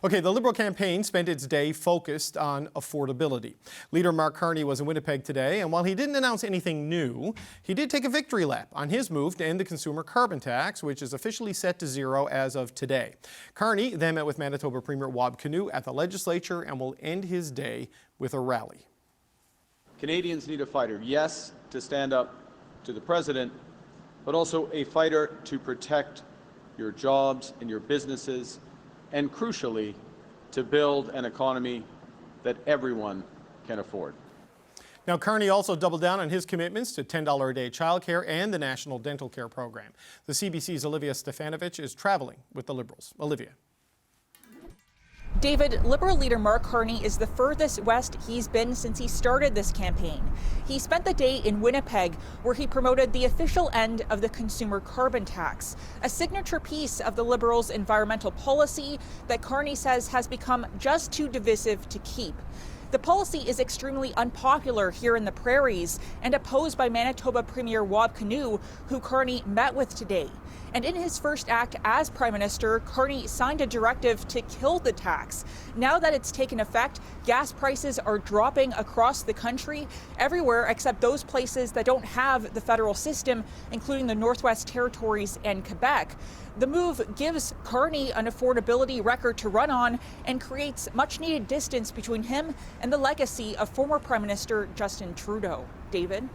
Okay, the Liberal campaign spent its day focused on affordability. Leader Mark Carney was in Winnipeg today, and while he didn't announce anything new, he did take a victory lap on his move to end the consumer carbon tax, which is officially set to zero as of today. Carney then met with Manitoba Premier Wab Kinew at the legislature and will end his day with a rally. Canadians need a fighter, yes, to stand up to the president, but also a fighter to protect your jobs and your businesses, and crucially, to build an economy that everyone can afford. Now, Carney also doubled down on his commitments to $10 a day childcare and the National Dental Care Program. The CBC's Olivia Stefanovich is traveling with the Liberals. Olivia. David, Liberal leader Mark Carney is the furthest west he's been since he started this campaign. He spent the day in Winnipeg, where he promoted the official end of the consumer carbon tax, a signature piece of the Liberals' environmental policy that Carney says has become just too divisive to keep. The policy is extremely unpopular here in the prairies and opposed by Manitoba Premier Wab Kinew, who Carney met with today. And in his first act as Prime Minister, Carney signed a directive to kill the tax. Now that it's taken effect, gas prices are dropping across the country, everywhere except those places that don't have the federal system, including the Northwest Territories and Quebec. The move gives Carney an affordability record to run on and creates much-needed distance between him and the legacy of former Prime Minister Justin Trudeau. David?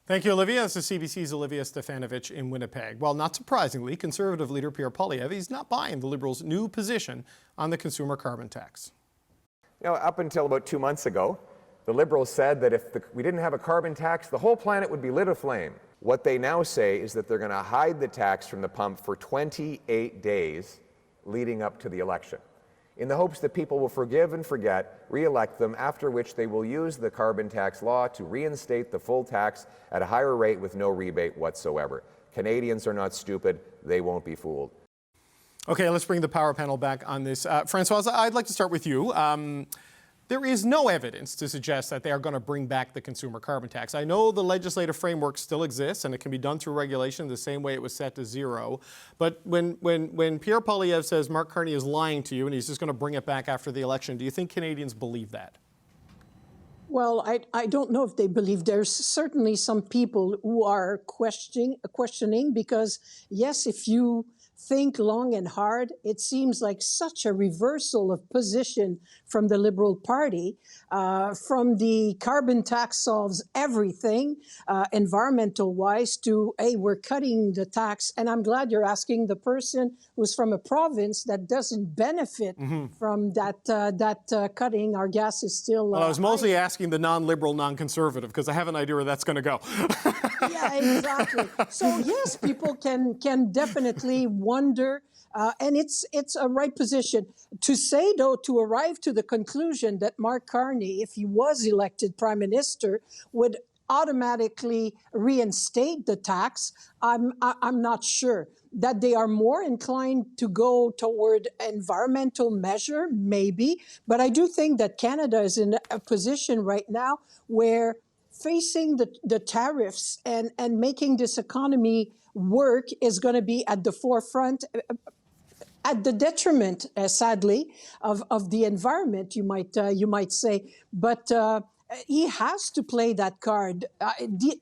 Thank you, Olivia. This is CBC's Olivia Stefanovich in Winnipeg. Well, not surprisingly, Conservative leader Poilievre is not buying the Liberals' new position on the consumer carbon tax. You know, up until about 2 months ago, the Liberals said that if we didn't have a carbon tax, the whole planet would be lit aflame. What they now say is that they're going to hide the tax from the pump for 28 days leading up to the election, in the hopes that people will forgive and forget, re-elect them, after which they will use the carbon tax law to reinstate the full tax at a higher rate with no rebate whatsoever. Canadians are not stupid. They won't be fooled. Okay, let's bring the power panel back on this. Françoise, I'd like to start with you. There is no evidence to suggest that they are going to bring back the consumer carbon tax. I know the legislative framework still exists and it can be done through regulation the same way it was set to zero. But when Pierre Poilievre says Mark Carney is lying to you and he's just going to bring it back after the election, do you think Canadians believe that? Well, I don't know if they believe. There's certainly some people who are questioning because, yes, if you think long and hard, it seems like such a reversal of position from the Liberal Party. From the carbon tax solves everything, environmental-wise, to, hey, we're cutting the tax. And I'm glad you're asking the person who's from a province that doesn't benefit from that cutting. Our gas is still Well, I was mostly asking the non-Liberal, non-conservative, because I have an idea where that's going to go. Yeah, exactly. So yes, people can definitely wonder, and it's a right position to say, though, to arrive to the conclusion that Mark Carney, if he was elected Prime Minister, would automatically reinstate the tax. I'm not sure. That they are more inclined to go toward environmental measure, maybe, but I do think that Canada is in a position right now where facing the tariffs and making this economy work is going to be at the forefront, at the detriment, sadly, of the environment, you might say. But he has to play that card.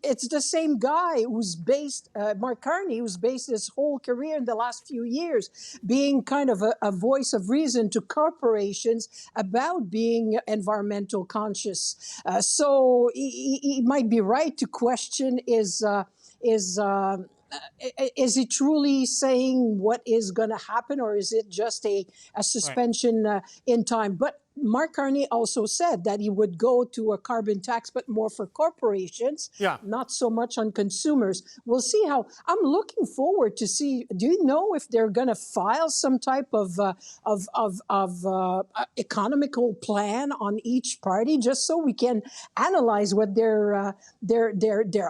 It's the same guy who's based, Mark Carney, who's based his whole career in the last few years, being kind of a voice of reason to corporations about being environmental conscious. So he might be right to question is he truly saying what is going to happen, or is it just a suspension in time? But Mark Carney also said that he would go to a carbon tax, but more for corporations, not so much on consumers. We'll see how. I'm looking forward to see. Do you know if they're going to file some type of economical plan on each party, just so we can analyze what they're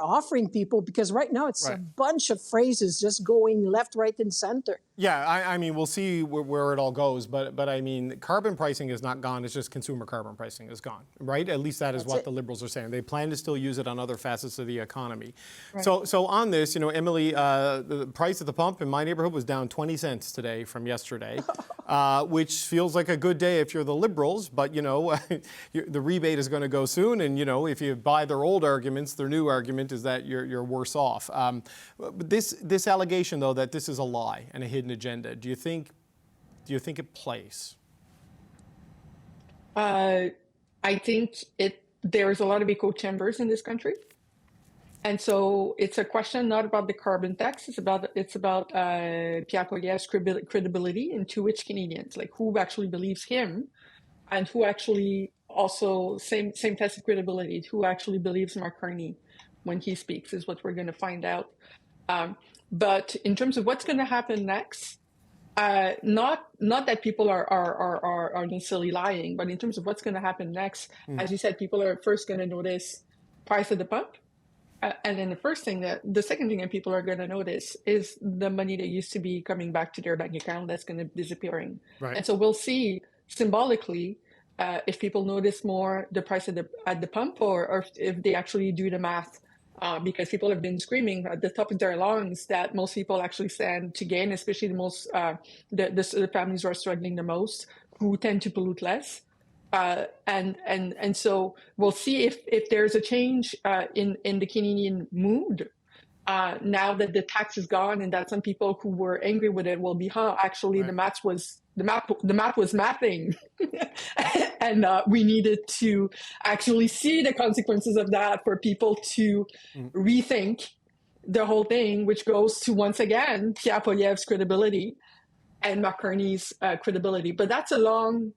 offering people? Because right now it's a bunch of phrases just going left, right, and center. Yeah, I mean, we'll see where it all goes, but I mean, carbon pricing has not gone gone. It's just consumer carbon pricing is gone, right? At least that is what the Liberals are saying. They plan to still use it on other facets of the economy. Right. So on this, Emily, the price at the pump in my neighborhood was down 20 cents today from yesterday, which feels like a good day if you're the Liberals. But the rebate is going to go soon, and if you buy their old arguments, their new argument is that you're worse off. But this allegation, though, that this is a lie and a hidden agenda, do you think it plays? I think there's a lot of echo chambers in this country. And so it's a question not about the carbon tax, it's about Pierre Poilievre's credibility into which Canadians, like who actually believes him and who actually also, same test of credibility, who actually believes Mark Carney when he speaks is what we're going to find out. But in terms of what's going to happen next, not that people are necessarily lying, but in terms of what's going to happen next, as you said, people are first going to notice price at the pump. And then the second thing that people are going to notice is the money that used to be coming back to their bank account that's going to be disappearing. Right. And so we'll see symbolically if people notice more the price at the pump or if they actually do the math. Because people have been screaming at the top of their lungs that most people actually stand to gain, especially the families who are struggling the most, who tend to pollute less. And so we'll see if there's a change in the Canadian mood now that the tax is gone, and that some people who were angry with it will be, actually the math was mathing, and we needed to actually see the consequences of that for people to rethink the whole thing, which goes to, once again, Pierre Poilievre's credibility and Mark Carney's credibility. But that's a long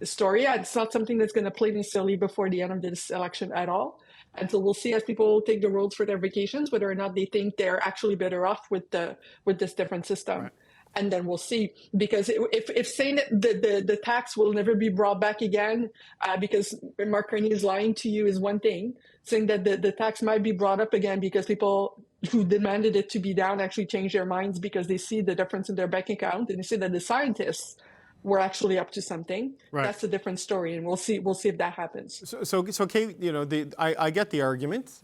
story. It's not something that's going to play necessarily before the end of this election at all. And so we'll see as people take the roads for their vacations, whether or not they think they're actually better off with this different system. Right. And then we'll see, because if saying that the tax will never be brought back again because Mark Carney is lying to you is one thing. Saying that the tax might be brought up again because people who demanded it to be down actually change their minds because they see the difference in their bank account and they see that the scientists were actually up to something. Right. That's a different story, and we'll see if that happens. So Kate, I get the argument,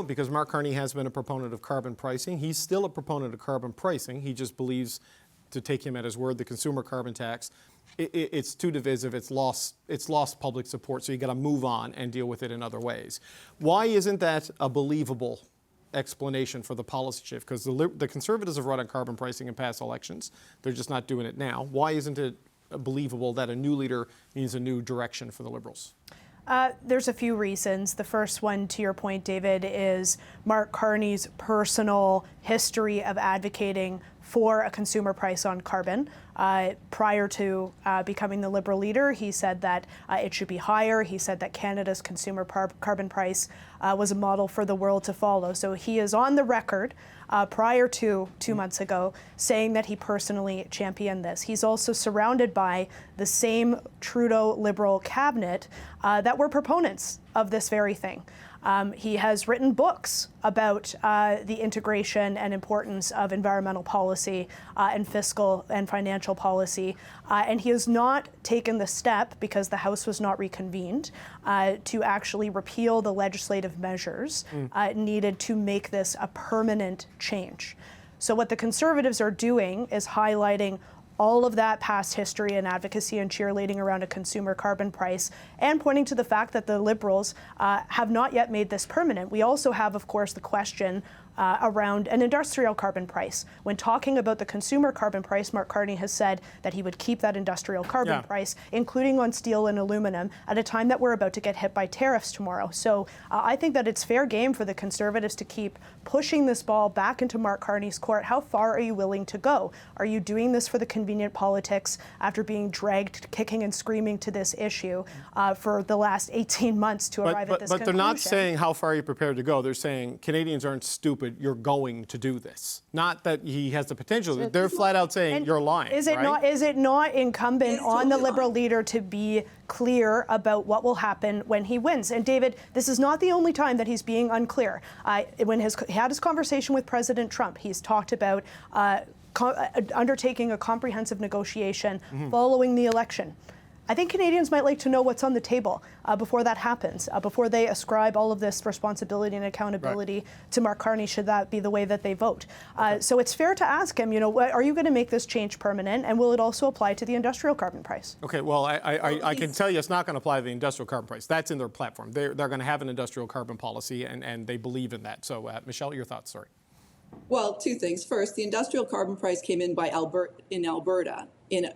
because Mark Carney has been a proponent of carbon pricing. He's still a proponent of carbon pricing. He just believes, to take him at his word, the consumer carbon tax, it's too divisive. It's lost public support. So you got to move on and deal with it in other ways. Why isn't that a believable explanation for the policy shift? Because the Conservatives have run on carbon pricing in past elections. They're just not doing it now. Why isn't it believable that a new leader means a new direction for the Liberals? There's a few reasons. The first one, to your point, David, is Mark Carney's personal history of advocating for a consumer price on carbon. Prior to becoming the Liberal leader, he said that it should be higher. He said that Canada's consumer carbon price was a model for the world to follow. So he is on the record prior to 2 months ago saying that he personally championed this. He's also surrounded by the same Trudeau Liberal cabinet that were proponents of this very thing. He has written books about the integration and importance of environmental policy and fiscal and financial policy. And he has not taken the step, because the House was not reconvened, to actually repeal the legislative measures needed to make this a permanent change. So what the Conservatives are doing is highlighting all of that past history and advocacy and cheerleading around a consumer carbon price, and pointing to the fact that the Liberals have not yet made this permanent. We also have, of course, the question around an industrial carbon price. When talking about the consumer carbon price, Mark Carney has said that he would keep that industrial carbon price, including on steel and aluminum, at a time that we're about to get hit by tariffs tomorrow. So I think that it's fair game for the Conservatives to keep pushing this ball back into Mark Carney's court. How far are you willing to go? Are you doing this for the convenient politics after being dragged kicking and screaming to this issue for the last 18 months to arrive at this conclusion? But they're not saying how far are you prepared to go. They're saying Canadians aren't stupid. You're going to do this. Not that he has the potential. They're flat out saying you're lying. Is it not incumbent on the Liberal leader to be clear about what will happen when he wins? And David, this is not the only time that he's being unclear. When he had his conversation with President Trump, he's talked about undertaking a comprehensive negotiation following the election. I think Canadians might like to know what's on the table before that happens, before they ascribe all of this responsibility and accountability to Mark Carney, should that be the way that they vote. So it's fair to ask him, are you going to make this change permanent, and will it also apply to the industrial carbon price? Okay, well, I can tell you it's not going to apply to the industrial carbon price. That's in their platform. They're going to have an industrial carbon policy, and they believe in that. So, Michelle, your thoughts, sorry. Well, two things. First, the industrial carbon price came in by Alberta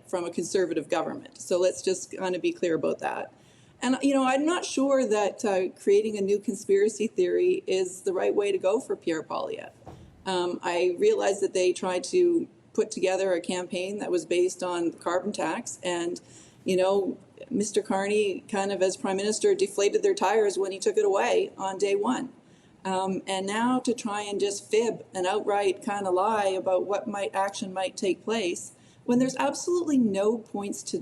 from a conservative government. So let's just kind of be clear about that. And, I'm not sure that creating a new conspiracy theory is the right way to go for Pierre Poilievre. I realize that they tried to put together a campaign that was based on the carbon tax. And, Mr. Carney, kind of as Prime Minister, deflated their tires when he took it away on day one. And now to try and just fib an outright kind of lie about what action might take place, when there's absolutely no points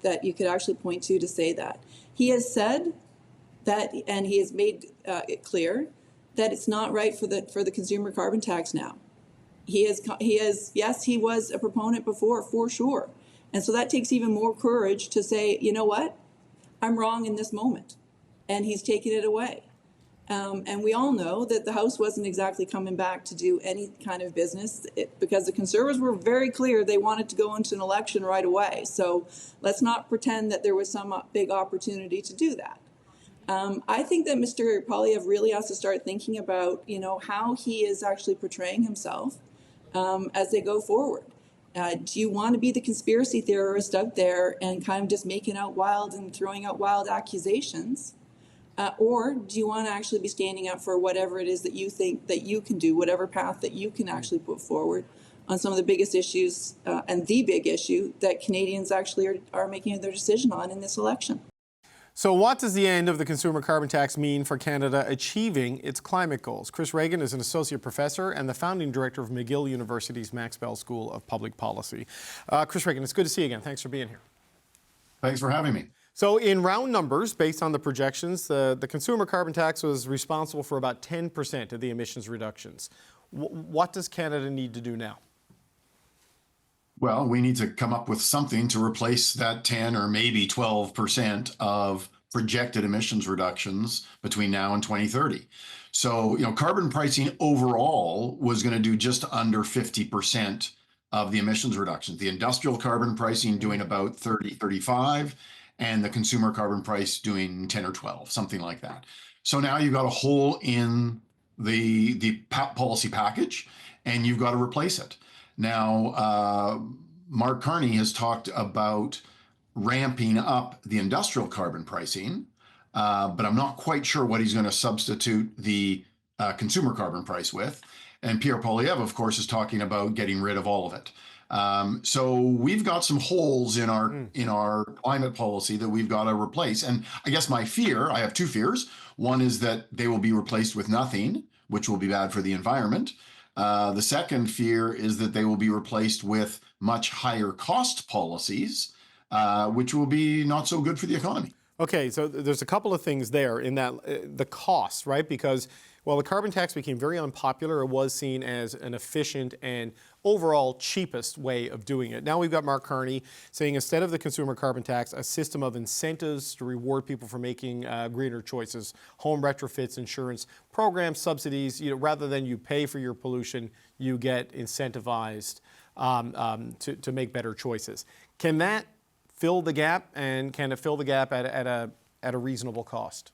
that you could actually point to say that. He has said that, and he has made it clear that it's not right for the consumer carbon tax now. Yes, he was a proponent before, for sure. And so that takes even more courage to say, you know what, I'm wrong in this moment. And he's taken it away. And we all know that the House wasn't exactly coming back to do any kind of business because the Conservatives were very clear they wanted to go into an election right away. So let's not pretend that there was some big opportunity to do that. I think that Mr. Poilievre really has to start thinking about, how he is actually portraying himself as they go forward. Do you want to be the conspiracy theorist out there and kind of just making out wild and throwing out wild accusations? Or do you want to actually be standing up for whatever it is that you think that you can do, whatever path that you can actually put forward on some of the biggest issues and the big issue that Canadians actually are making their decision on in this election? So what does the end of the consumer carbon tax mean for Canada achieving its climate goals? Chris Ragan is an associate professor and the founding director of McGill University's Max Bell School of Public Policy. Chris Ragan, it's good to see you again. Thanks for being here. Thanks for having me. So in round numbers, based on the projections, the consumer carbon tax was responsible for about 10% of the emissions reductions. What does Canada need to do now? Well, we need to come up with something to replace that 10 or maybe 12% of projected emissions reductions between now and 2030. So, carbon pricing overall was going to do just under 50% of the emissions reductions. The industrial carbon pricing doing about 30, 35. And the consumer carbon price doing 10 or 12, something like that. So now you've got a hole in the policy package, and you've got to replace it. Now, Mark Carney has talked about ramping up the industrial carbon pricing, but I'm not quite sure what he's going to substitute the consumer carbon price with. And Pierre Poilievre, of course, is talking about getting rid of all of it. So we've got some holes in our climate policy that we've got to replace. And I guess I have two fears. One is that they will be replaced with nothing, which will be bad for the environment. The second fear is that they will be replaced with much higher cost policies, which will be not so good for the economy. Okay, so there's a couple of things there in that the cost, right? Because while the carbon tax became very unpopular, it was seen as an efficient and overall cheapest way of doing it. Now we've got Mark Carney saying instead of the consumer carbon tax, a system of incentives to reward people for making greener choices, home retrofits, insurance, programs, subsidies, rather than you pay for your pollution, you get incentivized to make better choices. Can that fill the gap, and can it fill the gap at a reasonable cost?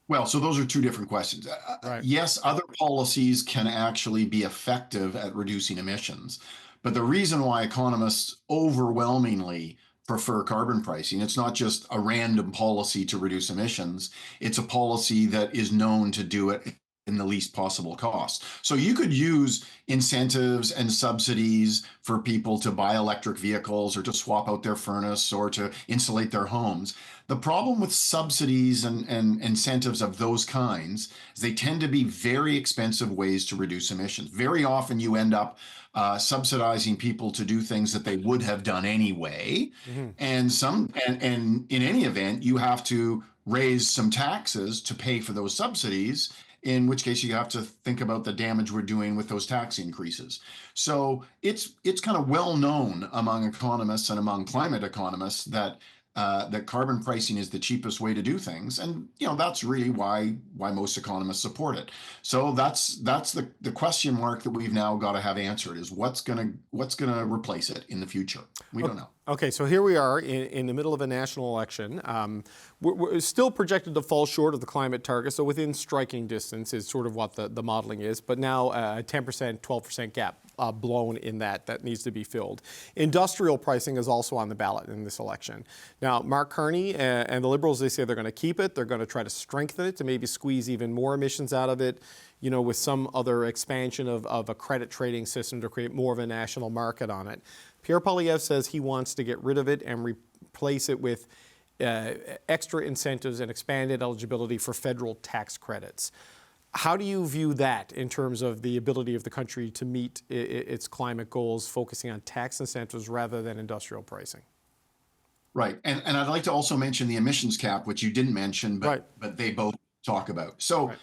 Well, so those are two different questions. Right. Yes, other policies can actually be effective at reducing emissions. But the reason why economists overwhelmingly prefer carbon pricing, it's not just a random policy to reduce emissions. It's a policy that is known to do it in the least possible cost. So you could use incentives and subsidies for people to buy electric vehicles or to swap out their furnace or to insulate their homes. The problem with subsidies and incentives of those kinds is they tend to be very expensive ways to reduce emissions. Very often you end up subsidizing people to do things that they would have done anyway. Mm-hmm. And in any event, you have to raise some taxes to pay for those subsidies, in which case you have to think about the damage we're doing with those tax increases. So it's kind of well known among economists and among climate economists that that carbon pricing is the cheapest way to do things, and that's really why most economists support it. So that's the question mark that we've now got to have answered, is what's gonna replace it in the future. We don't know. Okay, so here we are in the middle of a national election. We're still projected to fall short of the climate target, so within striking distance is sort of what the modeling is, but now a 10%, 12% gap blown in that needs to be filled. Industrial pricing is also on the ballot in this election. Now, Mark Carney and the Liberals, they say they're going to keep it. They're going to try to strengthen it to maybe squeeze even more emissions out of it, with some other expansion of a credit trading system to create more of a national market on it. Pierre Poilievre says he wants to get rid of it and replace it with extra incentives and expanded eligibility for federal tax credits. How do you view that in terms of the ability of the country to meet its climate goals, focusing on tax incentives rather than industrial pricing? Right, and I'd like to also mention the emissions cap, which you didn't mention, but they both talk about. So. Right.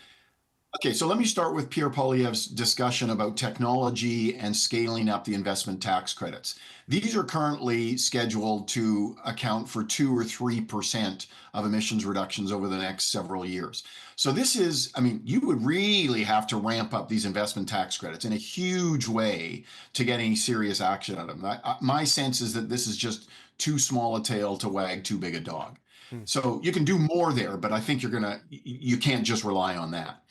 Okay, so let me start with Pierre Poilievre's discussion about technology and scaling up the investment tax credits. These are currently scheduled to account for 2 or 3% of emissions reductions over the next several years. So this is, you would really have to ramp up these investment tax credits in a huge way to get any serious action out of them. My sense is that this is just too small a tail to wag too big a dog. So you can do more there, but I think you can't just rely on that.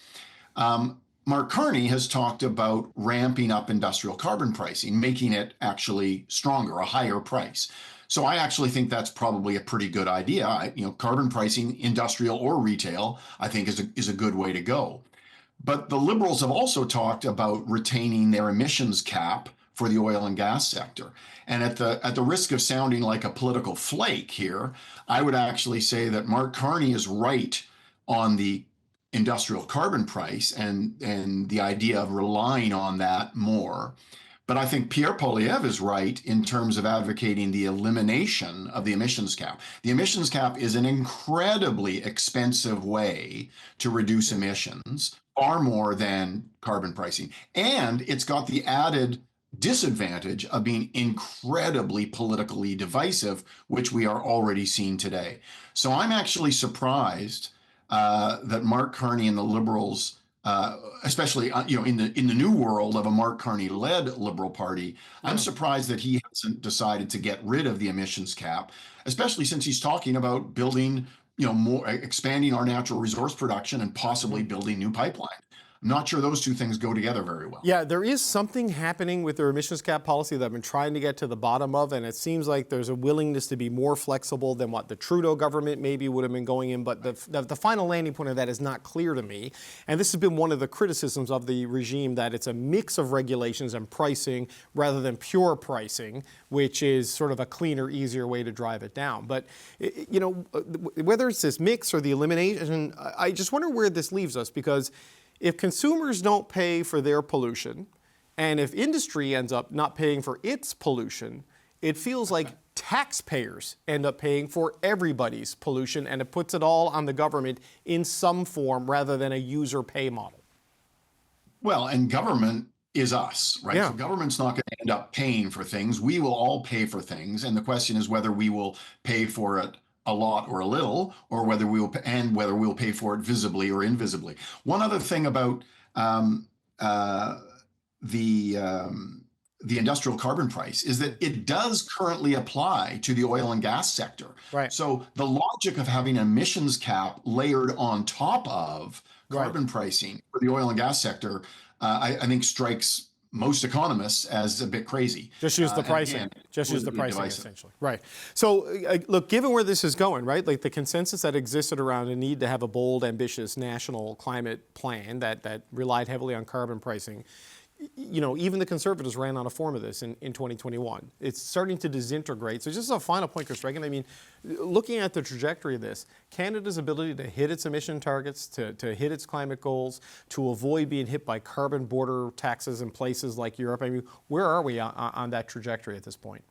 Mark Carney has talked about ramping up industrial carbon pricing, making it actually stronger, a higher price. So I actually think that's probably a pretty good idea. Carbon pricing, industrial or retail, I think is a good way to go. But the Liberals have also talked about retaining their emissions cap for the oil and gas sector. And at the risk of sounding like a political flake here, I would actually say that Mark Carney is right on the industrial carbon price and the idea of relying on that more. But I think Pierre Poilievre is right in terms of advocating the elimination of the emissions cap. The emissions cap is an incredibly expensive way to reduce emissions, far more than carbon pricing. And it's got the added disadvantage of being incredibly politically divisive, which we are already seeing today. So I'm actually surprised that Mark Carney and the Liberals, especially in the new world of a Mark Carney-led Liberal Party, I'm surprised that he hasn't decided to get rid of the emissions cap, especially since he's talking about building, more, expanding our natural resource production and possibly building new pipelines. I'm not sure those two things go together very well. Yeah, there is something happening with their emissions cap policy that I've been trying to get to the bottom of, and it seems like there's a willingness to be more flexible than what the Trudeau government maybe would have been going in, but the final landing point of that is not clear to me. And this has been one of the criticisms of the regime, that it's a mix of regulations and pricing rather than pure pricing, which is sort of a cleaner, easier way to drive it down. But, whether it's this mix or the elimination, I just wonder where this leaves us, because if consumers don't pay for their pollution, and if industry ends up not paying for its pollution, it feels like taxpayers end up paying for everybody's pollution, and it puts it all on the government in some form rather than a user pay model. Well, and government is us, right? Yeah. So government's not going to end up paying for things. We will all pay for things, and the question is whether we will pay for it a lot or a little, or whether we will, and whether we'll pay for it visibly or invisibly. One other thing about the industrial carbon price is that it does currently apply to the oil and gas sector. Right. So the logic of having an emissions cap layered on top of carbon pricing for the oil and gas sector, I think strikes most economists as a bit crazy. Just use the pricing. Again, just use the pricing, divisive. essentially. Right. So, look, given where this is going, right, like the consensus that existed around a need to have a bold, ambitious national climate plan that relied heavily on carbon pricing, even the Conservatives ran on a form of this in 2021. It's starting to disintegrate. So just as a final point, Chris Ragan, looking at the trajectory of this, Canada's ability to hit its emission targets, to hit its climate goals, to avoid being hit by carbon border taxes in places like Europe, where are we on that trajectory at this point?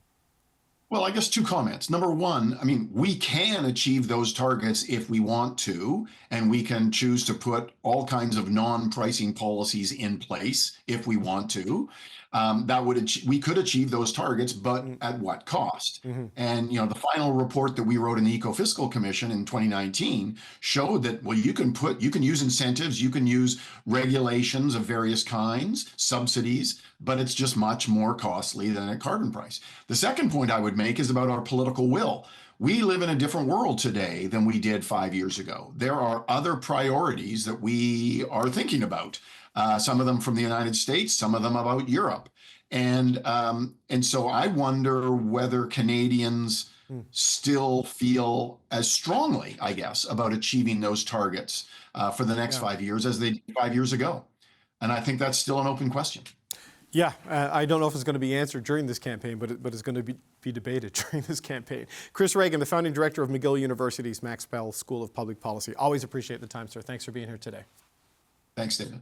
Well, I guess two comments. Number one, we can achieve those targets if we want to, and we can choose to put all kinds of non-pricing policies in place if we want to. we could achieve those targets, but at what cost? And the final report that we wrote in the Eco-Fiscal Commission in 2019 showed that you can use incentives, you can use regulations of various kinds, subsidies, but it's just much more costly than a carbon price. The second point I would make is about our political will. We live in a different world today than we did 5 years ago. There are other priorities that we are thinking about. Some of them from the United States, some of them about Europe. And so I wonder whether Canadians still feel as strongly, I guess, about achieving those targets for the next 5 years as they did 5 years ago. And I think that's still an open question. Yeah, I don't know if it's going to be answered during this campaign, but it's going to be debated during this campaign. Chris Ragan, the founding director of McGill University's Max Bell School of Public Policy. Always appreciate the time, sir. Thanks for being here today. Thanks, David.